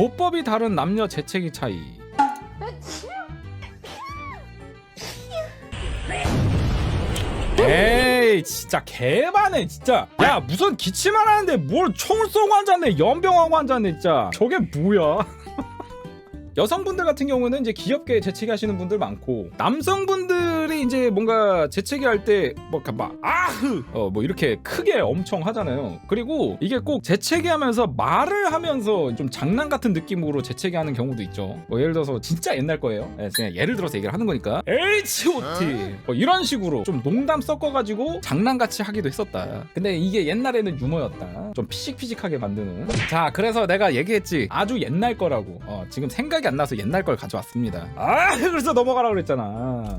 보법이 다른 남녀 재채기 차이. 에이 진짜 개반해 진짜. 야 무슨 기침만 하는데 뭘 총을 쏘고 앉았네. 연병하고 앉았네 진짜. 저게 뭐야. 여성분들 같은 경우는 이제 귀엽게 재채기 하시는 분들 많고, 남성분들이 이제 뭔가 재채기 할 때 뭐 아흐 뭐 이렇게 크게 엄청 하잖아요. 그리고 이게 꼭 재채기 하면서 말을 하면서 좀 장난 같은 느낌으로 재채기 하는 경우도 있죠. 뭐 예를 들어서 진짜 옛날 거예요. 그냥 예를 들어서 얘기를 하는 거니까 H.O.T 뭐 이런 식으로 좀 농담 섞어가지고 장난같이 하기도 했었다. 근데 이게 옛날에는 유머였다. 좀 피식피식하게 만드는. 자 그래서 내가 얘기했지, 아주 옛날 거라고. 지금 생각이 안 나서 옛날 걸 가져왔습니다. 그래서 넘어가라 그랬잖아.